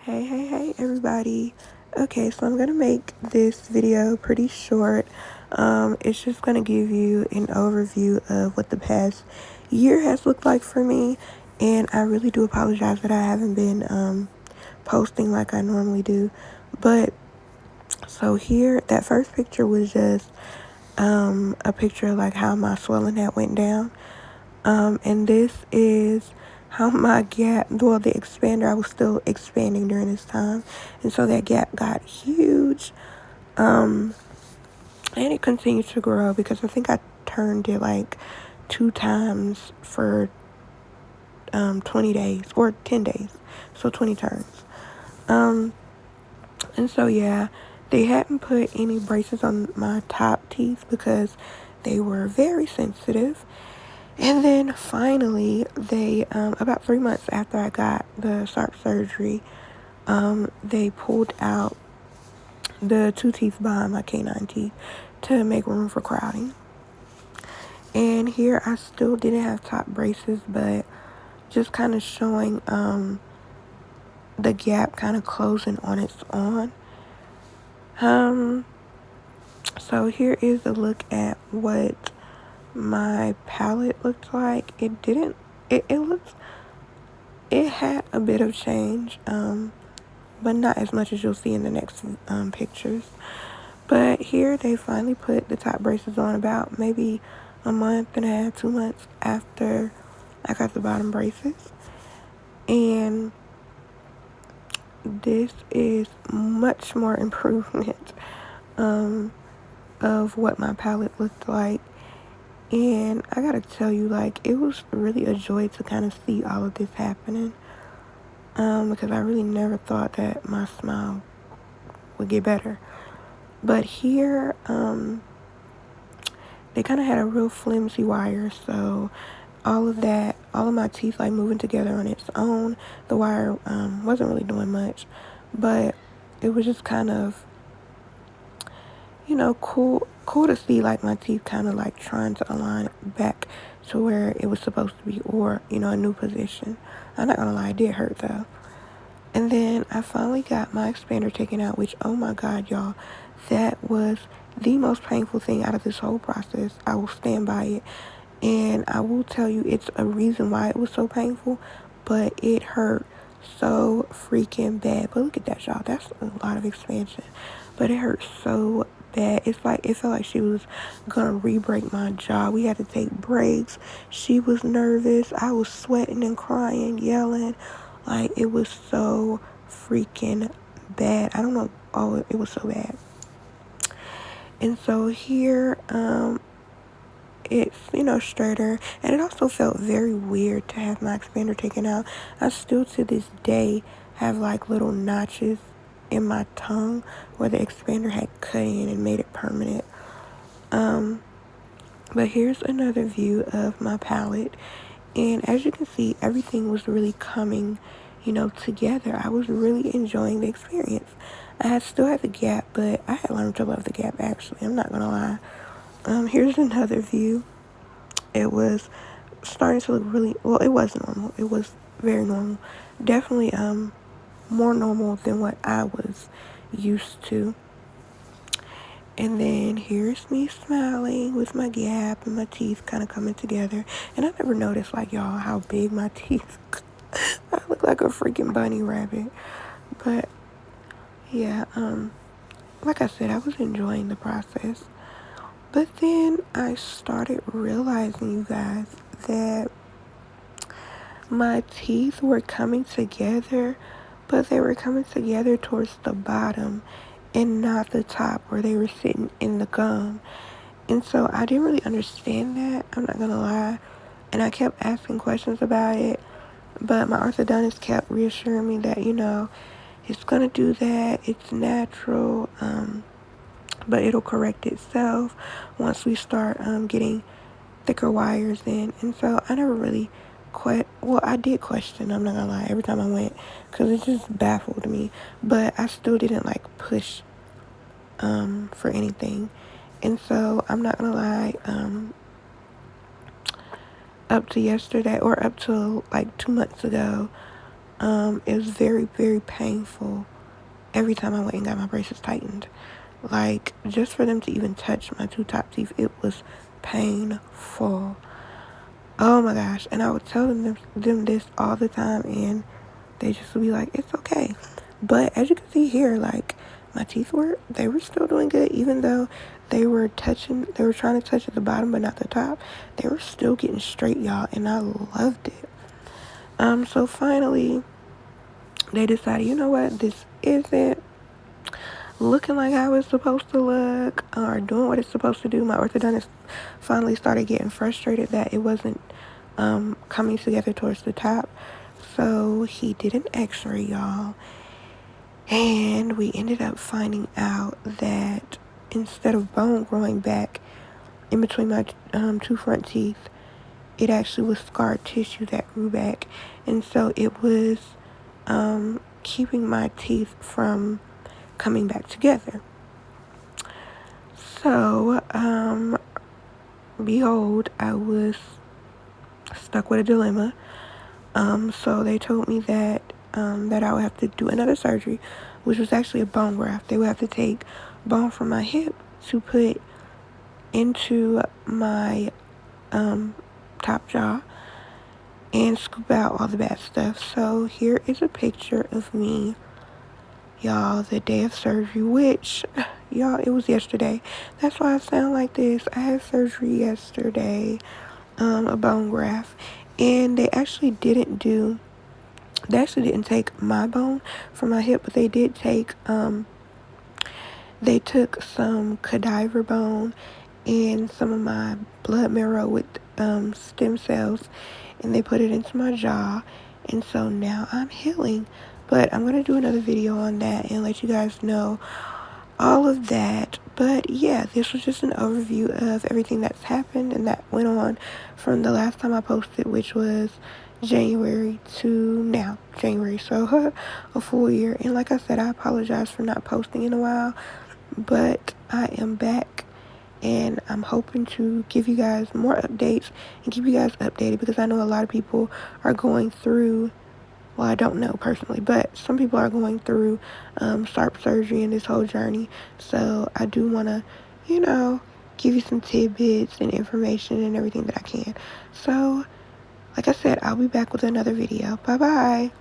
Hey, everybody. Okay, so I'm gonna make this video pretty short. It's just gonna give you an overview of what the past year has looked like for me. And I really do apologize that I haven't been posting like I normally do. But so here, that first picture was just a picture of like how my swelling had went down. And this is how my gap, well, the expander, I was still expanding during this time. And so that gap got huge. And it continued to grow because I think I turned it like 2 times for 20 days or 10 days. So 20 turns. And so, yeah, they hadn't put any braces on my top teeth because they were very sensitive. And then finally, they, about 3 months after I got the sharp surgery, they pulled out the 2 teeth behind my canine teeth to make room for crowding. And here I still didn't have top braces, but just kind of showing the gap kind of closing on its own. So here is a look at what my palette looked like. It had a bit of change, but not as much as you'll see in the next pictures. But here they finally put the top braces on about maybe a month and a half, 2 months after I got the bottom braces. And this is much more improvement of what my palette looked like. And I gotta tell you, like, it was really a joy to kind of see all of this happening. Because I really never thought that my smile would get better. But here, they kind of had a real flimsy wire, so all of my teeth like moving together on its own. The wire wasn't really doing much, but it was just kind of, cool to see like my teeth kind of like trying to align back to where it was supposed to be, or a new position. I'm not gonna lie, it did hurt though. And then I finally got my expander taken out, which, oh my God, y'all, that was the most painful thing out of this whole process. I will stand by it. And I will tell you, it's a reason why it was so painful, but it hurt so freaking bad. But look at that, y'all. That's a lot of expansion. But it hurt so bad. It felt like she was gonna re-break my jaw. We had to take breaks. She was nervous. I was sweating and crying, yelling. Like, it was so freaking bad. I don't know. Oh, it was so bad. And so here, it's, straighter. And it also felt very weird to have my expander taken out. I still, to this day, have, like, little notches in my tongue where the expander had cut in and made it permanent. But here's another view of my palette. And as you can see, everything was really coming together. I was really enjoying the experience. I still had the gap, but I had learned to love the gap, actually. I'm not gonna lie. Here's another view. It was starting to look really, well, it was normal. It was very normal. Definitely more normal than what I was used to. And then here's me smiling with my gap and my teeth kind of coming together. And I never noticed, like, y'all, how big my teeth I look like a freaking bunny rabbit. But yeah, like I said, I was enjoying the process. But then I started realizing, you guys, that my teeth were coming together, but they were coming together towards the bottom and not the top where they were sitting in the gum. And so I didn't really understand that, I'm not gonna lie. And I kept asking questions about it. But my orthodontist kept reassuring me that, it's going to do that. It's natural. But it'll correct itself once we start getting thicker wires in. And so I never really I did question, I'm not going to lie, every time I went, because it just baffled me. But I still didn't like push for anything. And so I'm not going to lie, up to yesterday, or up to like 2 months ago, It was very, very painful every time I went and got my braces tightened. Like, just for them to even touch my two top teeth, it was painful. Oh my gosh. And I would tell them this all the time, and they just would be like, it's okay. But as you can see here, like, my teeth they were still doing good, even though they were trying to touch at the bottom but not the top. They were still getting straight, y'all, and I loved it. So finally, they decided, you know what, this isn't looking like how it's supposed to look or doing what it's supposed to do. My orthodontist finally started getting frustrated that it wasn't coming together towards the top. So he did an x-ray, y'all. And we ended up finding out that instead of bone growing back in between my two front teeth, it actually was scar tissue that grew back. And so it was keeping my teeth from coming back together. So, behold, I was stuck with a dilemma. So they told me that that I would have to do another surgery, which was actually a bone graft. They would have to take bone from my hip to put into my top jaw and scoop out all the bad stuff. So here is a picture of me, y'all, the day of surgery, which, y'all, it was yesterday. That's why I sound like this. I had surgery yesterday, a bone graft, and they actually didn't take my bone from my hip, but they did take, they took some cadaver bone and some of my blood marrow with stem cells, and they put it into my jaw, and so now I'm healing. But I'm going to do another video on that and let you guys know all of that. But yeah, this was just an overview of everything that's happened and that went on from the last time I posted, which was January to now, January. So a full year. And like I said, I apologize for not posting in a while, but I am back. And I'm hoping to give you guys more updates and keep you guys updated, because I know a lot of people are going through, well, I don't know personally, but some people are going through SARP surgery and this whole journey. So I do want to, give you some tidbits and information and everything that I can. So, like I said, I'll be back with another video. Bye-bye.